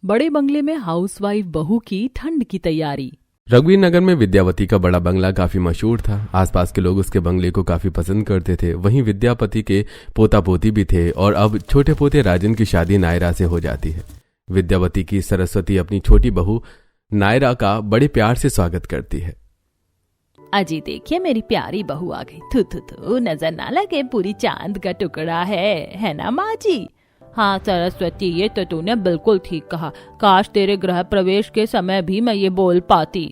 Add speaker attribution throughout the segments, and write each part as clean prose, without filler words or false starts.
Speaker 1: बड़े बंगले में हाउसवाइफ बहू की ठंड की तैयारी।
Speaker 2: रघुवीर नगर में विद्यावती का बड़ा बंगला काफी मशहूर था। आसपास के लोग उसके बंगले को काफी पसंद करते थे। वहीं विद्यापति के पोता पोती भी थे और अब छोटे पोते राजन की शादी नायरा से हो जाती है। विद्यावती की सरस्वती अपनी छोटी बहू नायरा का बड़े प्यार से स्वागत करती है।
Speaker 1: अजी देखिए मेरी प्यारी बहू आ गई। थू थू थू, नजर ना लगे पूरी चांद का टुकड़ा है ना माँ जी? हाँ सरस्वती, ये तो तूने बिल्कुल ठीक कहा। काश तेरे गृह प्रवेश के समय भी मैं ये बोल पाती।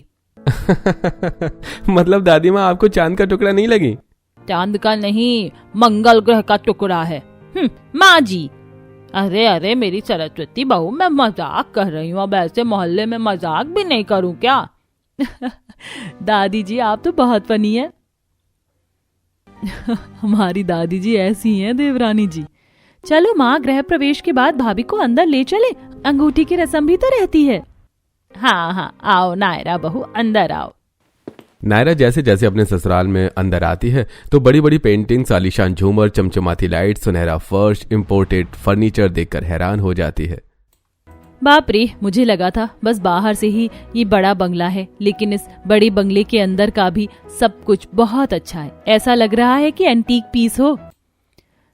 Speaker 2: मतलब दादी माँ आपको चांद का टुकड़ा नहीं लगी?
Speaker 1: चांद का नहीं, मंगल ग्रह का टुकड़ा है। माँ जी। अरे अरे मेरी सरस्वती बहू, मैं मजाक कर रही हूँ। अब ऐसे मोहल्ले में मजाक भी नहीं करूँ क्या? दादी जी आप तो बहुत फनी है। हमारी दादी जी ऐसी हैं देवरानी जी। चलो माँ, गृह प्रवेश के बाद भाभी को अंदर ले चले, अंगूठी की रस्म भी तो रहती है। हाँ हाँ आओ नायरा बहू, अंदर आओ।
Speaker 2: नायरा जैसे जैसे अपने ससुराल में अंदर आती है तो बड़ी बड़ी पेंटिंग्स, आलीशान झूमर, चमचमाती लाइट, सुनहरा फर्श, इंपोर्टेड फर्नीचर देखकर हैरान हो जाती है।
Speaker 1: बाप रे, मुझे लगा था बस बाहर से ही ये बड़ा बंगला है, लेकिन इस बड़े बंगले के अंदर का भी सब कुछ बहुत अच्छा है। ऐसा लग रहा है कि एंटीक पीस हो।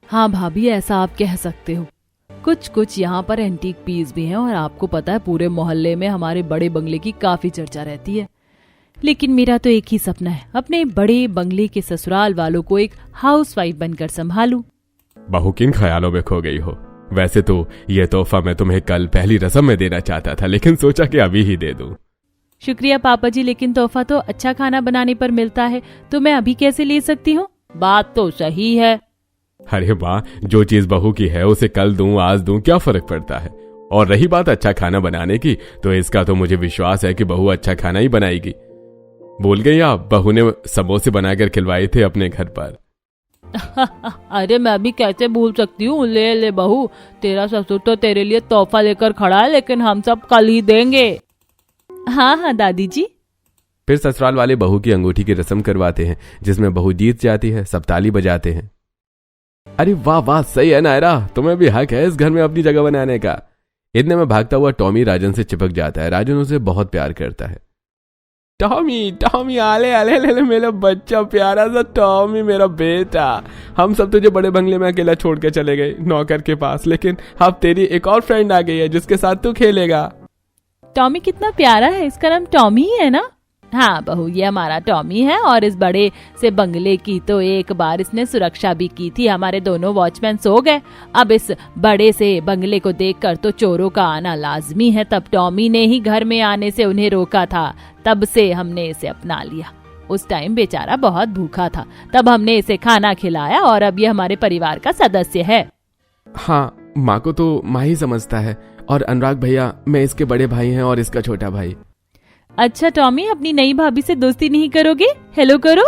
Speaker 1: हाँ भाभी, ऐसा आप कह सकते हो। कुछ कुछ यहाँ पर एंटीक पीस भी हैं और आपको पता है पूरे मोहल्ले में हमारे बड़े बंगले की काफी चर्चा रहती है। लेकिन मेरा तो एक ही सपना है, अपने बड़े बंगले के ससुराल वालों को एक हाउसवाइफ बनकर संभालूं।
Speaker 2: बहू किन ख्यालों में खो गई हो? वैसे तो ये तोहफा मैं तुम्हें कल पहली रस्म में देना चाहता था, लेकिन सोचा कि अभी ही दे दूं।
Speaker 1: शुक्रिया पापा जी, लेकिन तोहफा तो अच्छा खाना बनाने पर मिलता है, तो मैं अभी कैसे ले सकती हूँ? बात तो सही है।
Speaker 2: अरे माँ, जो चीज बहू की है उसे कल दूं आज दूं क्या फर्क पड़ता है? और रही बात अच्छा खाना बनाने की, तो इसका तो मुझे विश्वास है कि बहू अच्छा खाना ही बनाएगी। भूल गई आप, बहू ने समोसे बनाकर खिलवाए थे अपने घर पर।
Speaker 1: अरे मैं भी कैसे भूल सकती हूँ। ले ले बहू, तेरा ससुर तो तेरे लिए तोहफा लेकर खड़ा है, लेकिन हम सब कल ही देंगे। हाँ हाँ दादी जी।
Speaker 2: फिर ससुराल वाले बहू की अंगूठी की रस्म करवाते हैं, जिसमें बहू जीत जाती है। सब ताली बजाते हैं। अरे वाह वाह, सही है नायरा, तुम्हें भी हक है इस घर में अपनी जगह बनाने का। इतने में भागता हुआ टॉमी राजन से चिपक जाता है। राजन उसे बहुत प्यार करता है। टॉमी टॉमी, आले आले ले मेरा बच्चा, प्यारा सा टॉमी, मेरा बेटा। हम सब तुझे बड़े बंगले में अकेला छोड़ के चले गए नौकर के पास, लेकिन अब तेरी एक और फ्रेंड आ गई है जिसके साथ तू खेलेगा।
Speaker 1: टॉमी कितना प्यारा है, इसका नाम टॉमी ही है ना? हाँ बहू, ये हमारा टॉमी है और इस बड़े से बंगले की तो एक बार इसने सुरक्षा भी की थी। हमारे दोनों वॉचमैन सो गए। अब इस बड़े से बंगले को देखकर तो चोरों का आना लाजमी है। तब टॉमी ने ही घर में आने से उन्हें रोका था, तब से हमने इसे अपना लिया। उस टाइम बेचारा बहुत भूखा था, तब हमने इसे खाना खिलाया और अब ये हमारे परिवार का सदस्य है।
Speaker 2: हाँ, माँ को तो माँ ही समझता है, और अनुराग भैया मैं इसके बड़े भाई हैं और इसका छोटा भाई।
Speaker 1: अच्छा टॉमी, अपनी नई भाभी से दोस्ती नहीं करोगे? हेलो करो।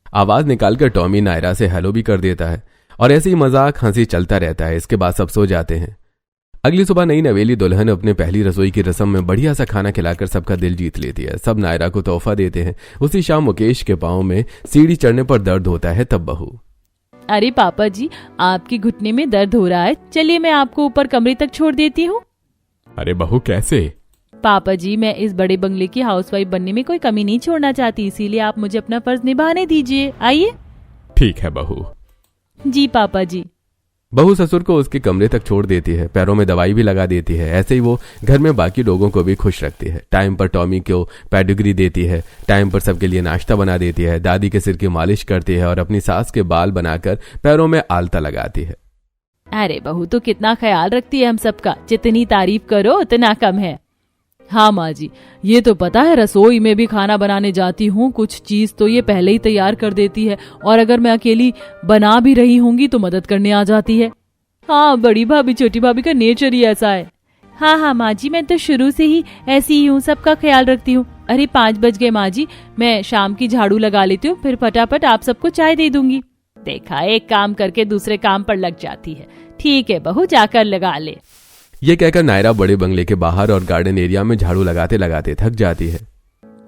Speaker 2: आवाज निकालकर टॉमी नायरा से हेलो भी कर देता है और ऐसे ही मजाक हंसी चलता रहता है। इसके बाद सब सो जाते हैं। अगली सुबह नई नवेली दुल्हन अपने पहली रसोई की रस्म में बढ़िया सा खाना खिलाकर सबका दिल जीत लेती है। सब नायरा को तोहफा देते हैं। उसी शाम मुकेश के पांव में सीढ़ी चढ़ने पर दर्द होता है। तब बहू,
Speaker 1: अरे पापा जी, आपके घुटने में दर्द हो रहा है, चलिए मैं आपको ऊपर कमरे तक छोड़ देती हूँ।
Speaker 2: अरे बहू कैसे?
Speaker 1: पापा जी, मैं इस बड़े बंगले की हाउसवाइफ बनने में कोई कमी नहीं छोड़ना चाहती, इसीलिए आप मुझे अपना फर्ज निभाने दीजिए। आइए।
Speaker 2: ठीक है बहू।
Speaker 1: जी पापा जी।
Speaker 2: बहू ससुर को उसके कमरे तक छोड़ देती है। पैरों में दवाई भी लगा देती है। ऐसे ही वो घर में बाकी लोगों को भी खुश रखती है। टाइम पर टॉमी को पेडिग्री देती है, टाइम पर सबके लिए नाश्ता बना देती है, दादी के सिर की मालिश करती है और अपनी सास के बाल बनाकर पैरों में आलता लगाती है।
Speaker 1: अरे बहू तो कितना ख्याल रखती है हम सबका, जितनी तारीफ करो उतना कम है। हाँ माँ जी, ये तो पता है, रसोई में भी खाना बनाने जाती हूँ, कुछ चीज तो ये पहले ही तैयार कर देती है, और अगर मैं अकेली बना भी रही होंगी तो मदद करने आ जाती है। हाँ, बड़ी भाभी छोटी भाभी का नेचर ही ऐसा है। हाँ हाँ माँ जी, मैं तो शुरू से ही ऐसी ही हूँ, सबका ख्याल रखती हूँ। अरे 5 बज गए माँ जी, मैं शाम की झाड़ू लगा लेती हूँ, फिर फटाफट आप सबको चाय दे दूंगी। देखा, एक काम करके दूसरे काम पर लग जाती है। ठीक है बहू, जाकर लगा ले।
Speaker 2: ये कहकर नायरा बड़े बंगले के बाहर और गार्डन एरिया में झाड़ू लगाते लगाते थक जाती है।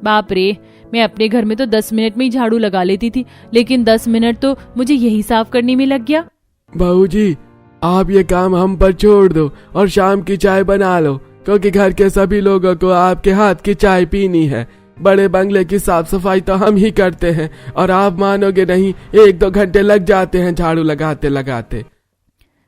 Speaker 1: बाप रे, मैं अपने घर में तो 10 मिनट में ही झाड़ू लगा लेती थी, लेकिन 10 मिनट तो मुझे यही साफ करने में लग गया।
Speaker 2: बहू जी, आप ये काम हम पर छोड़ दो और शाम की चाय बना लो। क्योंकि घर के सभी लोगों को आपके हाथ की चाय पीनी है। बड़े बंगले की साफ सफाई तो हम ही करते हैं और आप मानोगे नहीं, 1-2 घंटे लग जाते हैं झाड़ू लगाते लगाते।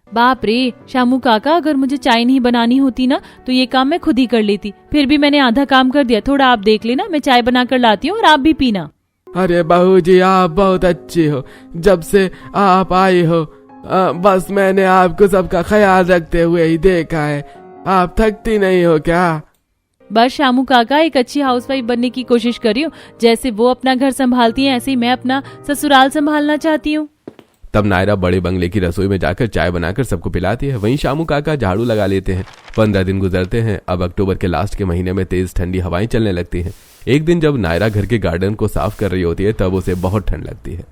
Speaker 1: बाप रे शामू काका, अगर मुझे चाय नहीं बनानी होती ना तो ये काम मैं खुद ही कर लेती। फिर भी मैंने आधा काम कर दिया। थोड़ा आप देख लेना, मैं चाय बना कर लाती हूँ और आप भी पीना।
Speaker 2: अरे बहू जी, आप बहुत अच्छी हो। जब से आप आई हो बस मैंने आपको सबका ख्याल रखते हुए ही देखा है। आप थकती नहीं हो क्या?
Speaker 1: बस शामू काका, एक अच्छी हाउसवाइफ बनने की कोशिश कर रही हूँ। जैसे वो अपना घर संभालती हैं ऐसे ही मैं अपना ससुराल संभालना चाहती हूँ।
Speaker 2: तब नायरा बड़े बंगले की रसोई में जाकर चाय बनाकर सबको पिलाती है। वहीं शामू काका झाड़ू लगा लेते हैं। 15 दिन गुजरते हैं। अब अक्टूबर के लास्ट के महीने में तेज ठंडी हवाएं चलने लगती हैं। एक दिन जब नायरा घर के गार्डन को साफ कर रही होती है तब उसे बहुत ठंड लगती है।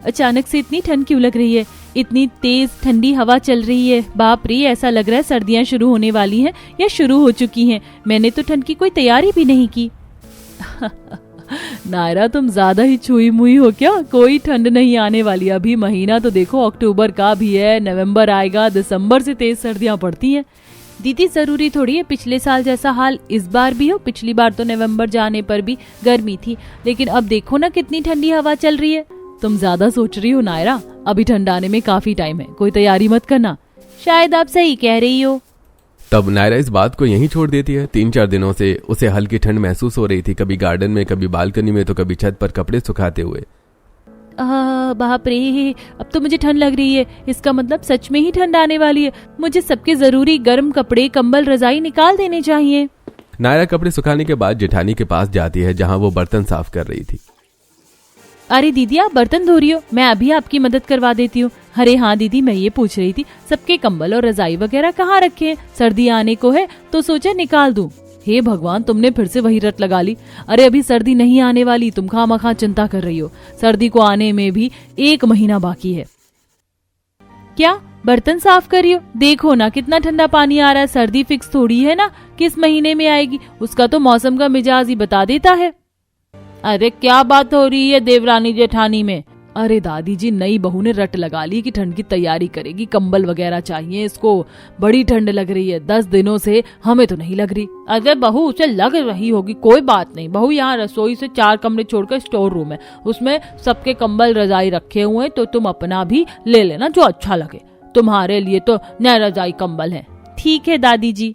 Speaker 1: अचानक से इतनी ठंड क्यों लग रही है? इतनी तेज ठंडी हवा चल रही है। बाप रे, ऐसा लग रहा है सर्दियां शुरू होने वाली हैं या शुरू हो चुकी हैं। मैंने तो ठंड की कोई तैयारी भी नहीं की। नायरा, तुम ज्यादा ही छुई मुई हो क्या? कोई ठंड नहीं आने वाली। अभी महीना तो देखो अक्टूबर का भी है, नवंबर आएगा, दिसंबर से तेज सर्दियां पड़ती हैं। दीदी, जरूरी थोड़ी है पिछले साल जैसा हाल इस बार भी हो। पिछली बार तो नवंबर जाने पर भी गर्मी थी, लेकिन अब देखो ना कितनी ठंडी हवा चल रही है। तुम ज्यादा सोच रही हो नायरा, अभी ठंड आने में काफी टाइम है, कोई तैयारी मत करना। शायद आप सही कह रही हो।
Speaker 2: तब नायरा इस बात को यहीं छोड़ देती है। 3-4 दिनों से उसे हल्की ठंड महसूस हो रही थी, कभी गार्डन में, कभी बालकनी में, तो कभी छत पर कपड़े सुखाते हुए।
Speaker 1: बाप रे, अब तो मुझे ठंड लग रही है। इसका मतलब सच में ही ठंड आने वाली है। मुझे सबके जरूरी गर्म कपड़े, कंबल, रजाई निकाल देने चाहिए।
Speaker 2: नायरा कपड़े सुखाने के बाद जेठानी के पास जाती है जहां वो बर्तन साफ कर रही थी।
Speaker 1: अरे दीदी, आप बर्तन धो रही हो? मैं अभी आपकी मदद करवा देती हूँ। अरे हाँ दीदी, मैं ये पूछ रही थी सबके कंबल और रजाई वगैरह कहाँ रखे हैं? सर्दी आने को है तो सोचा निकाल दूं। हे भगवान, तुमने फिर से वही रट लगा ली। अरे अभी सर्दी नहीं आने वाली, तुम खामखा चिंता कर रही हो। सर्दी को आने में भी 1 महीना बाकी है। क्या बर्तन साफ कर रही हो? देखो ना कितना ठंडा पानी आ रहा है। सर्दी फिक्स थोड़ी है ना किस महीने में आएगी, उसका तो मौसम का मिजाज ही बता देता है। अरे क्या बात हो रही है देवरानी जेठानी में? अरे दादी जी, नई बहू ने रट लगा ली कि ठंड की तैयारी करेगी, कंबल वगैरह चाहिए इसको, बड़ी ठंड लग रही है। 10 दिनों से हमें तो नहीं लग रही। अरे बहू, उसे लग रही होगी, कोई बात नहीं। बहू, यहाँ रसोई से 4 कमरे छोड़कर स्टोर रूम है, उसमें सबके कंबल रजाई रखे हुए हैं, तो तुम अपना भी ले लेना जो अच्छा लगे। तुम्हारे लिए तो नए रजाई कंबल है। ठीक है दादी जी।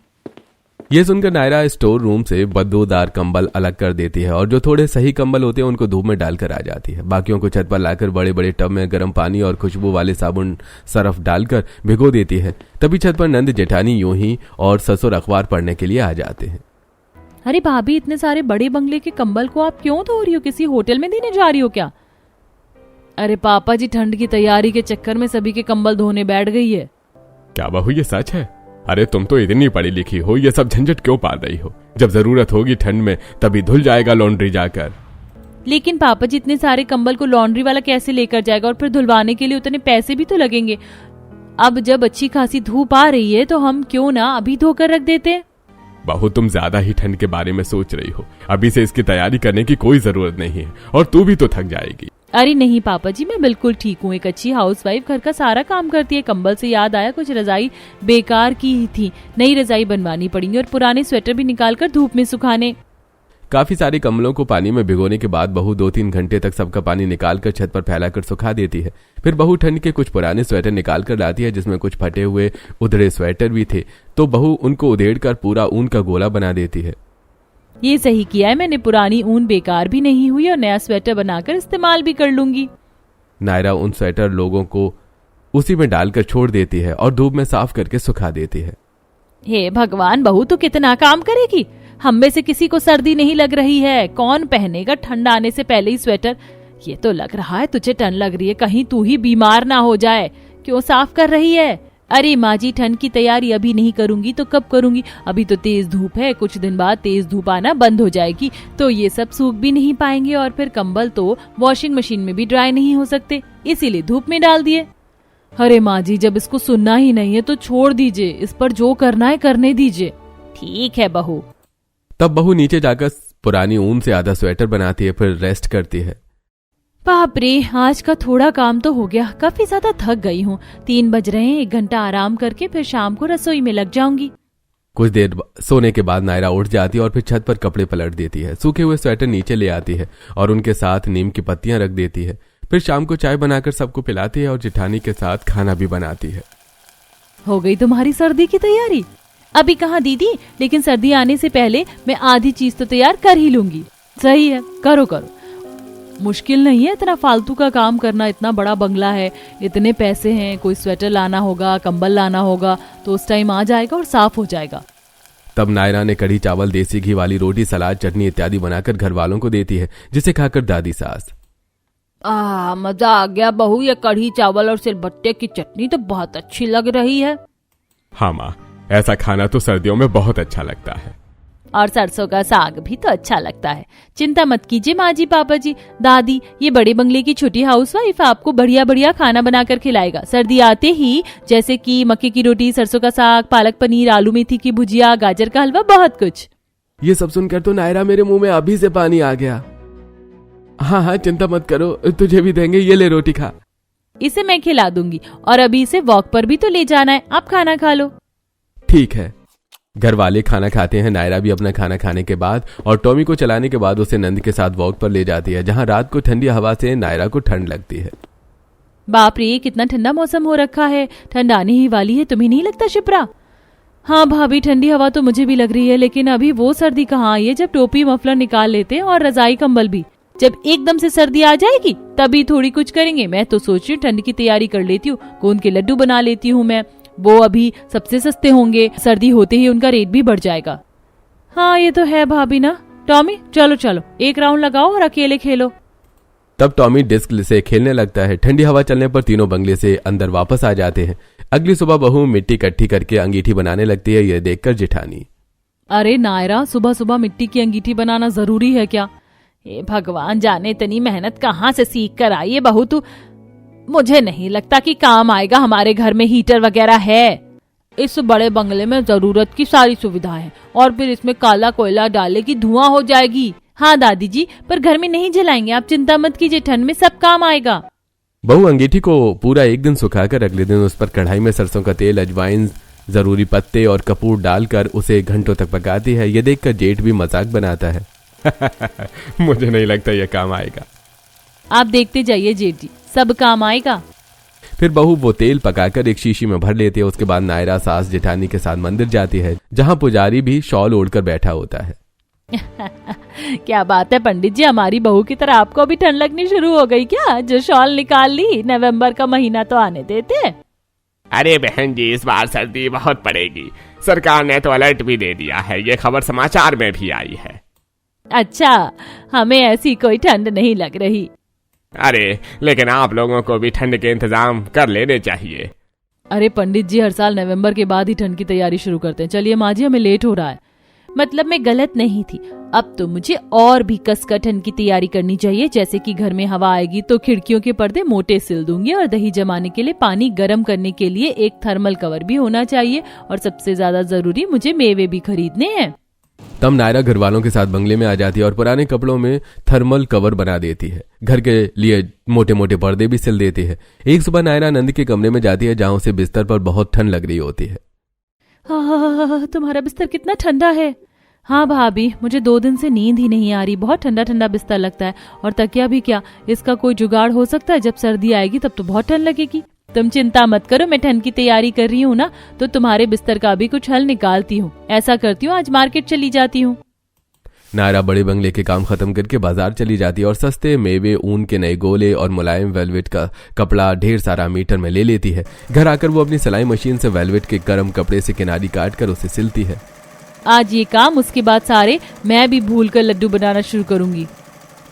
Speaker 2: ये सुनकर नायरा स्टोर रूम से बदबूदार कंबल अलग कर देती है और जो थोड़े सही कंबल होते हैं उनको धूप में डालकर आ जाती है। बाकियों को छत पर लाकर बड़े बड़े टब में गर्म पानी और खुशबू वाले साबुन सर्फ डालकर भिगो देती है। तभी छत पर नंद जेठानी यूं ही और ससुर अखबार पढ़ने के लिए आ जाते हैं।
Speaker 1: अरे भाभी, इतने सारे बड़े बंगले के कंबल को आप क्यों धो रही हो? किसी होटल में देने जा रही हो क्या? अरे पापा जी, ठंड की तैयारी के चक्कर में सभी के कंबल धोने बैठ गई है।
Speaker 2: क्या बहू, ये सच है? अरे तुम तो इतनी पढ़ी लिखी हो, ये सब झंझट क्यों पाल रही हो? जब जरूरत होगी ठंड में तभी धुल जाएगा लॉन्ड्री जाकर।
Speaker 1: लेकिन पापा जी, इतने सारे कंबल को लॉन्ड्री वाला कैसे लेकर जाएगा? और फिर धुलवाने के लिए उतने पैसे भी तो लगेंगे। अब जब अच्छी खासी धूप आ रही है तो हम क्यों ना अभी धोकर रख देते।
Speaker 2: बहू, तुम ज्यादा ही ठंड के बारे में सोच रही हो। अभी से इसकी तैयारी करने की कोई जरूरत नहीं है और तू भी तो थक जाएगी।
Speaker 1: अरे नहीं पापा जी, मैं बिल्कुल ठीक हूँ। एक अच्छी हाउसवाइफ घर का सारा काम करती है। कंबल से याद आया, कुछ रजाई बेकार की ही थी, नई रजाई बनवानी पड़ेंगी और पुराने स्वेटर भी निकाल कर धूप में सुखाने।
Speaker 2: काफी सारे कंबलों को पानी में भिगोने के बाद बहू 2-3 घंटे तक सबका पानी निकालकर छत पर फैलाकर सुखा देती है। फिर बहू ठंड के कुछ पुराने स्वेटर निकाल कर लाती है जिसमें कुछ फटे हुए उधड़े स्वेटर भी थे, तो बहू उनको उधेड़कर पूरा ऊन का गोला बना देती है।
Speaker 1: ये सही किया है मैंने, पुरानी ऊन बेकार भी नहीं हुई और नया स्वेटर बनाकर इस्तेमाल भी कर लूंगी।
Speaker 2: नायरा उन स्वेटर लोगों को उसी में डालकर छोड़ देती है और धूप में साफ करके सुखा देती है।
Speaker 1: हे भगवान, बहू तो कितना काम करेगी। हम में से किसी को सर्दी नहीं लग रही है। कौन पहनेगा ठंड आने से पहले ही स्वेटर? ये तो लग रहा है तुझे ठंड लग रही है, कहीं तू ही बीमार ना हो जाए। क्यों साफ कर रही है? अरे माँ जी, ठंड की तैयारी अभी नहीं करूंगी तो कब करूंगी? अभी तो तेज धूप है, कुछ दिन बाद तेज धूप आना बंद हो जाएगी तो ये सब सूख भी नहीं पाएंगे और फिर कंबल तो वॉशिंग मशीन में भी ड्राई नहीं हो सकते, इसीलिए धूप में डाल दिए। अरे माँ जी, जब इसको सुनना ही नहीं है तो छोड़ दीजिए, इस पर जो करना है करने दीजिए। ठीक है बहू।
Speaker 2: तब बहू नीचे जाकर पुरानी ऊन से आधा स्वेटर बनाती है, फिर रेस्ट करती है।
Speaker 1: बाप रे, आज का थोड़ा काम तो हो गया। काफी ज्यादा थक गई हूँ। 3 बज रहे हैं, 1 घंटा आराम करके फिर शाम को रसोई में लग जाऊंगी।
Speaker 2: कुछ देर सोने के बाद नायरा उठ जाती है और फिर छत पर कपड़े पलट देती है, सूखे हुए स्वेटर नीचे ले आती है और उनके साथ नीम की पत्तियां रख देती है। फिर शाम को चाय बनाकर सबको पिलाती है और जेठानी के साथ खाना भी बनाती है।
Speaker 1: हो गई तुम्हारी सर्दी की तैयारी? अभी कहाँ दीदी, लेकिन सर्दी आने से पहले मैं आधी चीज तो तैयार कर ही लूंगी। सही है, करो करो। मुश्किल नहीं है इतना फालतू का काम करना। इतना बड़ा बंगला है, इतने पैसे हैं, कोई स्वेटर लाना होगा, कंबल लाना होगा, तो उस टाइम आ जाएगा और साफ हो जाएगा।
Speaker 2: तब नायरा ने कढ़ी चावल, देसी घी वाली रोटी, सलाद, चटनी इत्यादि बनाकर घर वालों को देती है, जिसे खाकर दादी सास,
Speaker 1: मजा आ गया बहू, ये कढ़ी चावल और सिलबट्टे की चटनी तो बहुत अच्छी लग रही है।
Speaker 2: हाँ माँ, ऐसा खाना तो सर्दियों में बहुत अच्छा लगता है।
Speaker 1: और सरसों का साग भी तो अच्छा लगता है। चिंता मत कीजिए माँ जी, पापा जी, दादी, ये बड़े बंगले की छोटी हाउसवाइफ आपको बढ़िया बढ़िया खाना बनाकर खिलाएगा। सर्दी आते ही जैसे कि मक्के की रोटी, सरसों का साग, पालक पनीर, आलू मेथी की भुजिया, गाजर का हलवा, बहुत कुछ।
Speaker 2: ये सब सुनकर तो नायरा मेरे मुंह में अभी से पानी आ गया। हाँ हाँ, चिंता मत करो, तुझे भी देंगे, ये ले रोटी खा।
Speaker 1: इसे मैं खिला दूंगी, और अभी इसे वॉक पर भी तो ले जाना है, आप खाना खा लो।
Speaker 2: ठीक है। घर वाले खाना खाते हैं। नायरा भी अपना खाना खाने के बाद और टॉमी को चलाने के बाद उसे नंद के साथ वॉक पर ले जाती है, जहां रात को ठंडी हवा से नायरा को ठंड लगती है।
Speaker 1: बाप रे, कितना ठंडा मौसम हो रखा है, ठंड आने ही वाली है, तुम्हें नहीं लगता शिप्रा? हाँ भाभी, ठंडी हवा तो मुझे भी लग रही है, लेकिन अभी वो सर्दी कहाँ आई है जब टोपी मफलर निकाल लेते हैं और रजाई कंबल भी। जब एकदम से सर्दी आ जाएगी तभी थोड़ी कुछ करेंगे। मैं तो सोच रही हूँ ठंड की तैयारी कर लेती हूँ, गोंद के लड्डू बना लेती हूँ मैं, वो अभी सबसे सस्ते होंगे, सर्दी होते ही उनका रेट भी बढ़ जाएगा। हाँ ये तो है भाभी ना। टॉमी चलो चलो, एक राउंड लगाओ और अकेले खेलो।
Speaker 2: तब टॉमी डिस्क से खेलने लगता है। ठंडी हवा चलने पर तीनों बंगले से अंदर वापस आ जाते हैं। अगली सुबह बहू मिट्टी इकट्ठी करके अंगीठी बनाने लगती है। यह देखकर जेठानी,
Speaker 1: अरे नायरा, सुबह सुबह मिट्टी की अंगीठी बनाना जरूरी है क्या? हे भगवान जाने इतनी मेहनत कहाँ से सीख कर आई है बहू तू। मुझे नहीं लगता कि काम आएगा। हमारे घर में हीटर वगैरह है, इस बड़े बंगले में जरूरत की सारी सुविधा है, और फिर इसमें काला कोयला डाले की धुआं हो जाएगी। हाँ दादी जी, पर घर में नहीं जलाएंगे, आप चिंता मत कीजिए, ठंड में सब काम आएगा।
Speaker 2: बहू अंगीठी को पूरा एक दिन सुखाकर अगले दिन उस पर कढ़ाई में सरसों का तेल, अजवाइन, जरूरी पत्ते और कपूर डालकर उसे घंटों तक पकाती है। ये देखकर जेठ भी मजाक बनाता है। मुझे नहीं लगता यह काम आएगा।
Speaker 1: आप देखते जाइए जेठ जी, सब काम आएगा।
Speaker 2: फिर बहू वो तेल पकाकर एक शीशी में भर लेती है। उसके बाद नायरा सास जेठानी के साथ मंदिर जाती है, जहाँ पुजारी भी शॉल ओढ़कर बैठा होता है।
Speaker 1: क्या बात है पंडित जी, हमारी बहू की तरह आपको भी ठंड लगनी शुरू हो गई क्या? जो शॉल निकाल ली, नवंबर का महीना तो आने देते।
Speaker 3: अरे बहन जी, इस बार सर्दी बहुत पड़ेगी, सरकार ने तो अलर्ट भी दे दिया है, ये खबर समाचार में भी आई है।
Speaker 1: अच्छा, हमें ऐसी कोई ठंड नहीं लग रही।
Speaker 3: अरे लेकिन आप लोगों को भी ठंड के इंतजाम कर लेने चाहिए।
Speaker 1: अरे पंडित जी, हर साल नवंबर के बाद ही ठंड की तैयारी शुरू करते हैं। चलिए माँ जी, हमें लेट हो रहा है। मतलब मैं गलत नहीं थी, अब तो मुझे और भी कसकर ठंड की तैयारी करनी चाहिए। जैसे कि घर में हवा आएगी तो खिड़कियों के पर्दे मोटे सिल दूंगी, और दही जमाने के लिए पानी गर्म करने के लिए एक थर्मल कवर भी होना चाहिए, और सबसे ज्यादा जरूरी मुझे मेवे भी खरीदने हैं।
Speaker 2: तब नायरा घर वालों के साथ बंगले में आ जाती है और पुराने कपड़ों में थर्मल कवर बना देती है। घर के लिए मोटे मोटे पर्दे भी सिल देती है। एक सुबह नायरा नंद के कमरे में जाती है, जहां उसे बिस्तर पर बहुत ठंड लग रही होती है।
Speaker 1: तुम्हारा बिस्तर कितना ठंडा है। हाँ भाभी, मुझे 2 दिन से नींद ही नहीं आ रही, बहुत ठंडा ठंडा बिस्तर लगता है। और तकिया भी क्या, इसका कोई जुगाड़ हो सकता है? जब सर्दी आएगी तब तो बहुत ठंड लगेगी। तुम चिंता मत करो, मैं ठंड की तैयारी कर रही हूँ ना, तो तुम्हारे बिस्तर का भी कुछ हल निकालती हूँ। ऐसा करती हूँ, आज मार्केट चली जाती हूँ।
Speaker 2: नायरा बड़े बंगले के काम खत्म करके बाजार चली जाती है और सस्ते मेवे, ऊन के नए गोले और मुलायम वेलवेट का कपड़ा ढेर सारा मीटर में ले लेती है। घर आकर वो अपनी सिलाई मशीन से वेलवेट के गर्म कपड़े से किनारी काट कर उसे सिलती है।
Speaker 1: आज ये काम, उसके बाद सारे मैं भी भूल कर लड्डू बनाना शुरू करूंगी।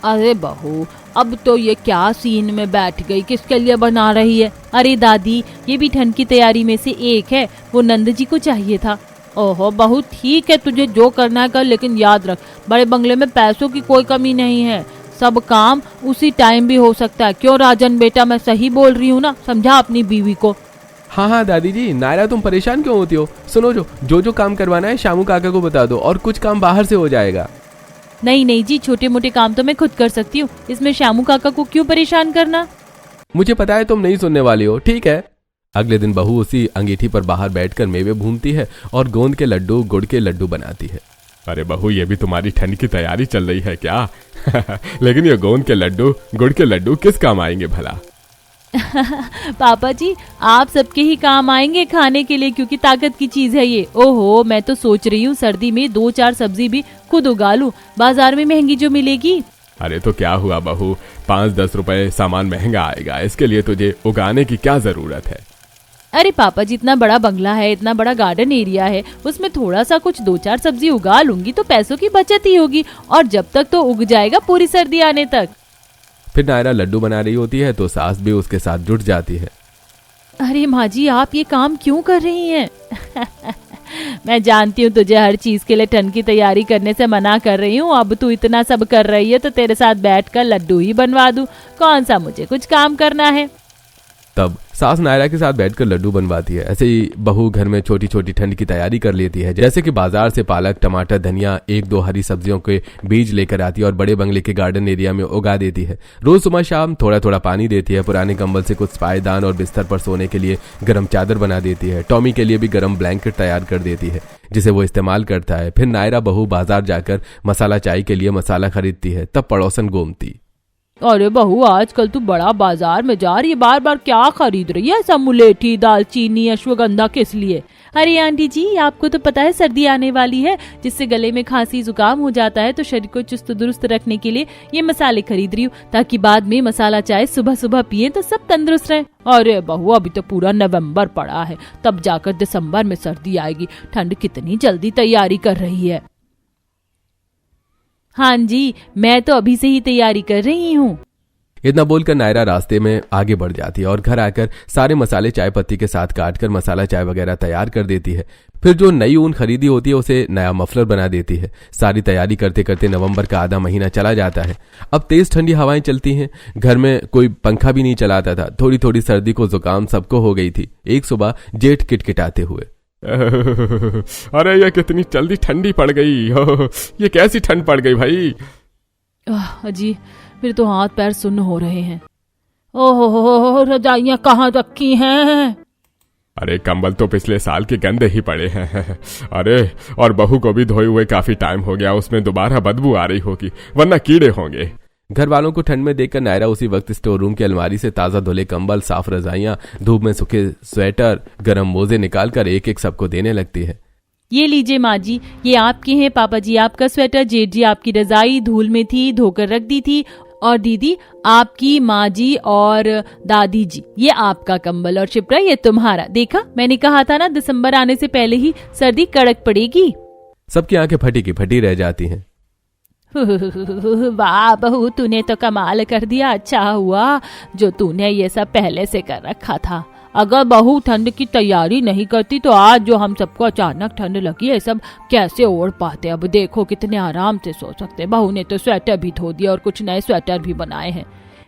Speaker 1: अरे बहू, अब तो ये क्या सीन में बैठ गई, किसके लिए बना रही है? अरे दादी, ये भी ठंड की तैयारी में से एक है, वो नंद जी को चाहिए था। ओहो बहू, ठीक है, तुझे जो करना है कर, लेकिन याद रख, बड़े बंगले में पैसों की कोई कमी नहीं है, सब काम उसी टाइम भी हो सकता है। क्यों राजन बेटा, मैं सही बोल रही हूँ ना? समझा अपनी बीवी को।
Speaker 2: हाँ हाँ दादी जी, नायरा तुम परेशान क्यों होती हो? सुनो, जो काम करवाना है शामू काका को बता दो, और कुछ काम बाहर से हो जाएगा।
Speaker 1: नहीं नहीं जी, छोटे मोटे काम तो मैं खुद कर सकती हूँ, इसमें श्यामू काका को क्यों परेशान करना।
Speaker 2: मुझे पता है तुम नहीं सुनने वाली हो, ठीक है। अगले दिन बहू उसी अंगीठी पर बाहर बैठकर मेवे भूनती है और गोंद के लड्डू गुड़ के लड्डू बनाती है।
Speaker 3: अरे बहू, ये भी तुम्हारी ठंड की तैयारी चल रही है क्या? लेकिन ये गोंद के लड्डू गुड़ के लड्डू किस काम आएंगे भला?
Speaker 1: पापा जी, आप सबके ही काम आएंगे खाने के लिए, क्योंकि ताकत की चीज है ये। ओहो, मैं तो सोच रही हूँ सर्दी में 2-4 सब्जी भी खुद उगा लूं, बाजार में महंगी जो मिलेगी।
Speaker 3: अरे तो क्या हुआ बहू, 5-10 रुपए सामान महंगा आएगा, इसके लिए तुझे उगाने की क्या जरूरत है?
Speaker 1: अरे पापा जी, इतना बड़ा बंगला है, इतना बड़ा गार्डन एरिया है, उसमें थोड़ा सा कुछ 2-4 सब्जी उगा लूंगी तो पैसों की बचत ही होगी, और जब तक तो उग जाएगा पूरी सर्दी आने तक।
Speaker 2: फिर नायरा लड्डू बना रही होती है तो सास भी उसके साथ जुट जाती है।
Speaker 1: अरे माँ जी, आप ये काम क्यों कर रही हैं? मैं जानती हूँ तुझे हर चीज के लिए ठंड की तैयारी करने से मना कर रही हूँ, अब तू इतना सब कर रही है तो तेरे साथ बैठकर लड्डू ही बनवा दूं, कौन सा मुझे कुछ काम करना है।
Speaker 2: तब सास नायरा के साथ बैठकर लड्डू बनवाती है। ऐसे ही बहू घर में छोटी छोटी ठंड की तैयारी कर लेती है, जैसे कि बाजार से पालक, टमाटर, धनिया, 1-2 हरी सब्जियों के बीज लेकर आती है और बड़े बंगले के गार्डन एरिया में उगा देती है। रोज सुबह शाम थोड़ा थोड़ा पानी देती है। पुराने कंबल से कुछ पायदान और बिस्तर पर सोने के लिए गर्म चादर बना देती है। टॉमी के लिए भी गर्म ब्लैंकेट तैयार कर देती है जिसे वो इस्तेमाल करता है। फिर नायरा बहू बाजार जाकर मसाला चाय के लिए मसाला खरीदती है। तब पड़ोसन गोमती,
Speaker 1: अरे बहू, आजकल तू बड़ा बाजार में जा रही है, बार बार क्या खरीद रही है? सब मुलेठी, दालचीनी, अश्वगंधा किस लिए? अरे आंटी जी, आपको तो पता है सर्दी आने वाली है, जिससे गले में खांसी जुकाम हो जाता है, तो शरीर को चुस्त दुरुस्त रखने के लिए ये मसाले खरीद रही हूँ, ताकि बाद में मसाला चाय सुबह सुबह पिए तो सब तंदुरुस्त रहे। अरे बहू, अभी तो पूरा नवंबर पड़ा है, तब जाकर दिसंबर में सर्दी आएगी। ठंड कितनी जल्दी तैयारी कर रही है। हाँ जी, मैं तो अभी से ही तैयारी कर रही हूँ।
Speaker 2: इतना बोलकर नायरा रास्ते में आगे बढ़ जाती है और घर आकर सारे मसाले चाय पत्ती के साथ काटकर मसाला चाय वगैरह तैयार कर देती है। फिर जो नई ऊन खरीदी होती है उसे नया मफलर बना देती है। सारी तैयारी करते करते नवंबर का आधा महीना चला जाता है। अब तेज ठंडी हवाएं चलती हैं। घर में कोई पंखा भी नहीं चलाता था। थोड़ी थोड़ी सर्दी को जुकाम सबको हो गई थी। एक सुबह जेठ किटकिटाते हुए,
Speaker 3: अरे ये कितनी जल्दी ठंडी पड़ गई, ये कैसी ठंड पड़ गई भाई?
Speaker 1: जी, फिर तो हाथ पैर सुन्न हो रहे हैं। ओहो, रजाइयां कहाँ रखी हैं?
Speaker 3: अरे कंबल तो पिछले साल के गंदे ही पड़े हैं। अरे और बहू को भी धोए हुए काफी टाइम हो गया, उसमें दोबारा बदबू आ रही होगी, वरना कीड़े होंगे।
Speaker 2: घर वालों को ठंड में देखकर नायरा उसी वक्त स्टोर रूम की अलमारी से ताजा धुले कंबल, साफ रजाइयां, धूप में सूखे स्वेटर, गर्म मोजे निकालकर एक एक सबको देने लगती है।
Speaker 1: ये लीजिए माँ जी, ये आपके हैं। पापा जी आपका स्वेटर, जेठ जी आपकी रजाई धूल में थी, धोकर रख दी थी, और दीदी आपकी, माँ जी और दादी जी ये आपका कंबल, और शिप्रा ये तुम्हारा। देखा, मैंने कहा था ना दिसंबर आने से पहले ही सर्दी कड़क पड़ेगी।
Speaker 2: सबकी आंखें फटी की फटी रह जाती हैं।
Speaker 1: वाह बहू, तूने तो कमाल कर दिया। अच्छा हुआ जो तूने ये सब पहले से कर रखा था। अगर बहू ठंड की तैयारी नहीं करती तो आज जो हम सबको अचानक ठंड लगी है, सब कैसे ओढ़ पाते। अब देखो कितने आराम से सो सकते। बहू ने तो स्वेटर भी धो दिया और कुछ नए स्वेटर भी बनाए हैं।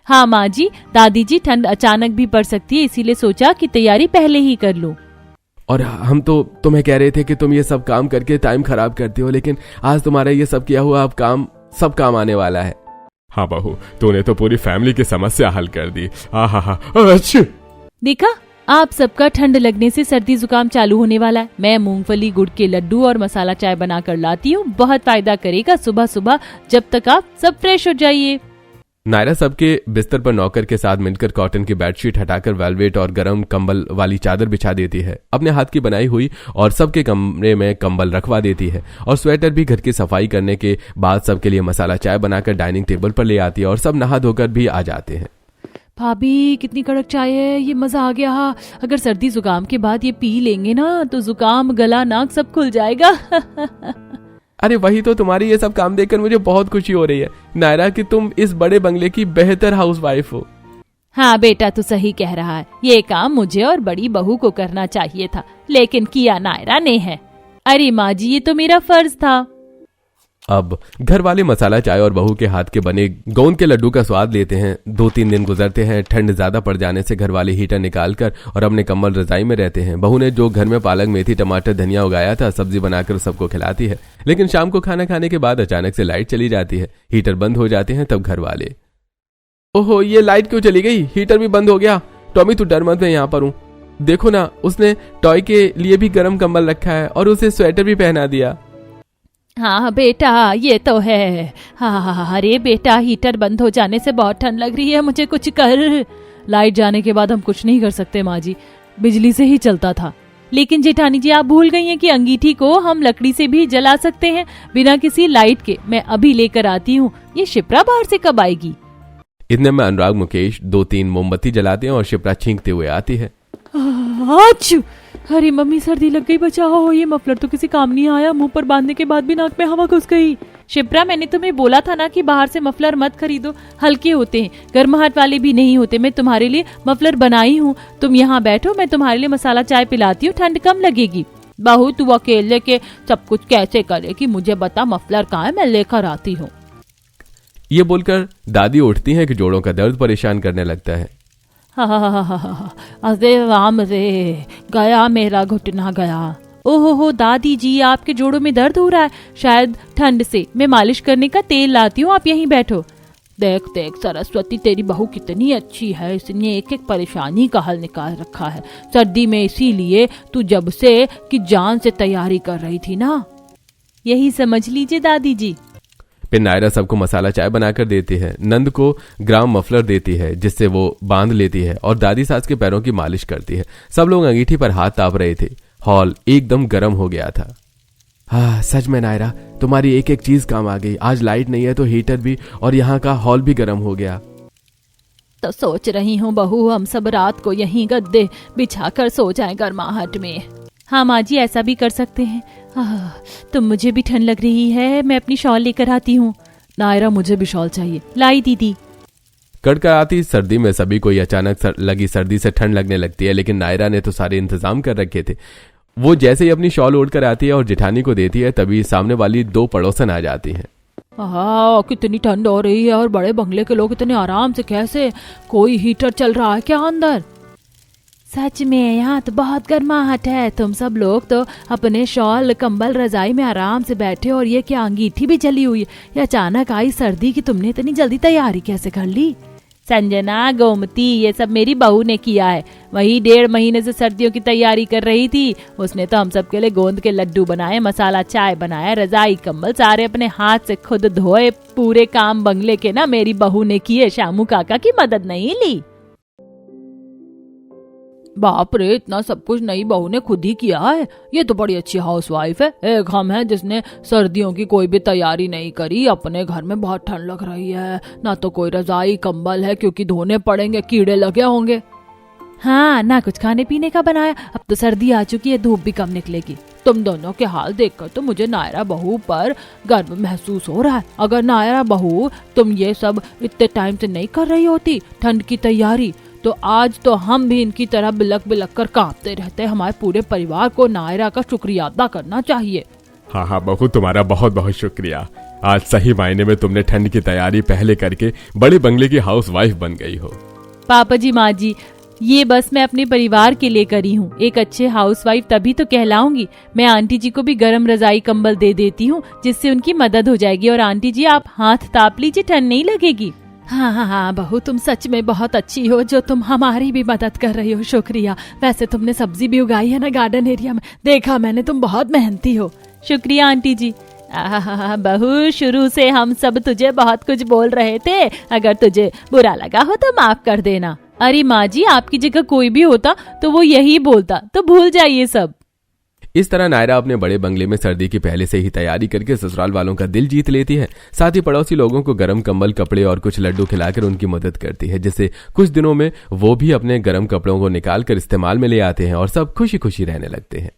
Speaker 1: हाँ माँ जी, दादी जी, ठंड अचानक भी पड़ सकती है, इसीलिए सोचा कि तैयारी पहले ही कर लो।
Speaker 2: और हम तो तुम्हें कह रहे थे कि तुम ये सब काम करके टाइम खराब करती हो, लेकिन आज तुम्हारा ये सब किया हुआ अब काम सब काम आने वाला है।
Speaker 3: हाँ बहू, तूने तो पूरी फैमिली की समस्या हल कर दी। अच्छा,
Speaker 1: देखा, आप सबका ठंड लगने से सर्दी जुकाम चालू होने वाला है। मैं मूंगफली, गुड़ के लड्डू और मसाला चाय बनाकर लाती हूँ, बहुत फायदा करेगा सुबह सुबह, जब तक आप सब फ्रेश हो जाइए।
Speaker 2: नायरा सबके बिस्तर पर नौकर के साथ मिलकर कॉटन की बेडशीट हटाकर वेलवेट और गर्म कंबल वाली चादर बिछा देती है। अपने हाथ की बनाई हुई और सबके कमरे में कंबल रखवा देती है और स्वेटर भी घर की सफाई करने के बाद सबके लिए मसाला चाय बनाकर डाइनिंग टेबल पर ले आती है और सब नहा धोकर भी आ जाते हैं।
Speaker 1: भाभी कितनी कड़क चाय है, ये मजा आ गया। अगर सर्दी जुकाम के बाद ये पी लेंगे ना तो जुकाम, गला, नाक सब खुल जाएगा।
Speaker 2: अरे वही तो, तुम्हारी ये सब काम देखकर मुझे बहुत खुशी हो रही है नायरा कि तुम इस बड़े बंगले की बेहतर हाउसवाइफ हो।
Speaker 1: हाँ बेटा, तू सही कह रहा है। ये काम मुझे और बड़ी बहू को करना चाहिए था, लेकिन किया नायरा ने है। अरे माँ जी, ये तो मेरा फर्ज था।
Speaker 2: अब घर वाले मसाला चाय और बहू के हाथ के बने गोंद के लड्डू का स्वाद लेते हैं। 2-3 दिन गुजरते हैं। ठंड ज्यादा पड़ जाने से घर वाले हीटर निकालकर और अपने कंबल रजाई में रहते हैं। बहू ने जो घर में पालक, मेथी, टमाटर, धनिया उगाया था, सब्जी बनाकर सबको खिलाती है। लेकिन शाम को खाना खाने के बाद अचानक से लाइट चली जाती है। हीटर बंद हो जाते हैं। तब घर वाले, ओहो ये लाइट क्यों चली गई, हीटर भी बंद हो गया। टॉमी तू डर मत, मैं यहाँ पर हूँ। देखो ना, उसने टॉय के लिए भी गर्म कंबल रखा है और उसे स्वेटर भी पहना दिया।
Speaker 1: हाँ बेटा ये तो है। हाँ अरे बेटा हीटर बंद हो जाने से बहुत ठंड लग रही है, मुझे कुछ कर। लाइट जाने के बाद हम कुछ नहीं कर सकते माँ जी, बिजली से ही चलता था। लेकिन जेठानी जी आप भूल गई हैं कि अंगीठी को हम लकड़ी से भी जला सकते हैं बिना किसी लाइट के। मैं अभी लेकर आती हूँ। ये शिप्रा बाहर से कब आएगी?
Speaker 2: इतने में अनुराग, मुकेश 2-3 मोमबत्ती जलाते हैं और शिप्रा छींकते हुए आती है।
Speaker 1: अरे मम्मी सर्दी लग गई, बचाओ। ये मफलर तो किसी काम नहीं आया, मुंह पर बांधने के बाद भी नाक में हवा घुस गई। शिप्रा मैंने तुम्हें बोला था ना कि बाहर से मफलर मत खरीदो, हल्के होते हैं, गर्माहट वाले भी नहीं होते। मैं तुम्हारे लिए मफलर बनाई हूँ, तुम यहाँ बैठो, मैं तुम्हारे लिए मसाला चाय पिलाती हूँ, ठंड कम लगेगी। बहू तू अकेले के सब कुछ कैसे करेगी, मुझे बता मफलर कहाँ है, मैं लेकर आती हूँ।
Speaker 2: ये बोलकर दादी उठती हैं कि जोड़ों का दर्द परेशान करने लगता है।
Speaker 1: अरे राम रे, गया मेरा घुटना गया। ओहो दादी जी आपके जोड़ों में दर्द हो रहा है, शायद ठंड से। मैं मालिश करने का तेल लाती हूँ, आप यहीं बैठो। देख देख सरस्वती, तेरी बहू कितनी अच्छी है, इसने एक एक परेशानी का हल निकाल रखा है सर्दी में। इसीलिए तू जब से कि जान से तैयारी कर रही थी ना, यही समझ लीजिए दादी जी।
Speaker 2: फिर नायरा सबको मसाला चाय बनाकर देती है। नंद को ग्राम मफलर देती है जिससे वो बांध लेती है और दादी सास के पैरों की मालिश करती है। सब लोग अंगीठी पर हाथ ताप रहे थे। हॉल एकदम गर्म हो गया था। हाँ सच में नायरा, तुम्हारी एक एक चीज काम आ गई। आज लाइट नहीं है तो हीटर भी और यहाँ का हॉल भी गर्म हो गया।
Speaker 1: तो सोच रही हूँ बहू हम सब रात को यहीं गद्दे बिछाकर सो जाएं गर्माहट में। हाँ माँ जी ऐसा भी कर सकते हैं। तुम मुझे भी ठंड लग रही है, मैं अपनी शॉल लेकर आती हूँ। नायरा मुझे भी शॉल चाहिए, लाई दीदी।
Speaker 2: कड़कड़ाती सर्दी में सभी को अचानक लगी सर्दी से ठंड लगने लगती है, लेकिन नायरा ने तो सारे इंतजाम कर रखे थे। वो जैसे ही अपनी शॉल ओढ़ कर आती है और जेठानी को देती है, तभी सामने वाली 2 पड़ोसन आ जाती हैं।
Speaker 1: कितनी ठंड हो रही है और बड़े बंगले के लोग इतने आराम से कैसे? कोई हीटर चल रहा है क्या अंदर? सच में यहाँ तो बहुत गर्माहट है। तुम सब लोग तो अपने शॉल, कंबल, रजाई में आराम से बैठे और ये क्या अंगीठी भी जली हुई है? ये अचानक आई सर्दी की तुमने इतनी जल्दी तैयारी कैसे कर ली? संजना, गोमती, ये सब मेरी बहू ने किया है। वही 1.5 महीने से सर्दियों की तैयारी कर रही थी। उसने तो हम सब के लिए गोंद के लड्डू बनाए, मसाला चाय बनाया, रजाई कंबल सारे अपने हाथ से खुद धोए। पूरे काम बंगले के ना मेरी बहू ने किए, शामू काका की मदद नहीं ली। बाप रे, इतना सब कुछ नई बहू ने खुद ही किया है। ये तो बड़ी अच्छी हाउसवाइफ है। एक हम है जिसने सर्दियों की कोई भी तैयारी नहीं करी। अपने घर में बहुत ठंड लग रही है, ना तो कोई रजाई कंबल है क्योंकि धोने पड़ेंगे, कीड़े लगे होंगे। हाँ, ना कुछ खाने पीने का बनाया। अब तो सर्दी आ चुकी है, धूप भी कम निकलेगी। तुम दोनों के हाल देखकर तो मुझे नायरा बहू पर गर्व महसूस हो रहा है। अगर नायरा बहू तुम ये सब इतने टाइम से नहीं कर रही होती ठंड की तैयारी, तो आज तो हम भी इनकी तरह बिलक बिलक कर कांपते रहते। हमारे पूरे परिवार को नायरा का शुक्रिया अदा करना चाहिए।
Speaker 3: हाँ बहू, तुम्हारा बहुत बहुत शुक्रिया। आज सही मायने में तुमने ठंड की तैयारी पहले करके बड़े बंगले की हाउसवाइफ बन गई हो।
Speaker 1: पापा जी, माँ जी, ये बस मैं अपने परिवार के लिए करी हूँ। एक अच्छे हाउसवाइफ तभी तो कहलाऊंगी। मैं आंटी जी को भी गरम रजाई कंबल दे देती हूँ जिससे उनकी मदद हो जाएगी। और आंटी जी आप हाथ ताप लीजिए, ठंड नहीं लगेगी। हाँ बहू, तुम सच में बहुत अच्छी हो जो तुम हमारी भी मदद कर रही हो। शुक्रिया। वैसे तुमने सब्जी भी उगाई है ना गार्डन एरिया में, देखा मैंने, तुम बहुत मेहनती हो। शुक्रिया आंटी जी। बहू, शुरू से हम सब तुझे बहुत कुछ बोल रहे थे, अगर तुझे बुरा लगा हो तो माफ कर देना। अरे माँ जी, आपकी जगह कोई भी होता तो वो यही बोलता, तो भूल जाइए सब।
Speaker 2: इस तरह नायरा अपने बड़े बंगले में सर्दी की पहले से ही तैयारी करके ससुराल वालों का दिल जीत लेती है। साथ ही पड़ोसी लोगों को गर्म कंबल, कपड़े और कुछ लड्डू खिलाकर उनकी मदद करती है, जिससे कुछ दिनों में वो भी अपने गर्म कपड़ों को निकाल कर इस्तेमाल में ले आते हैं और सब खुशी खुशी रहने लगते हैं।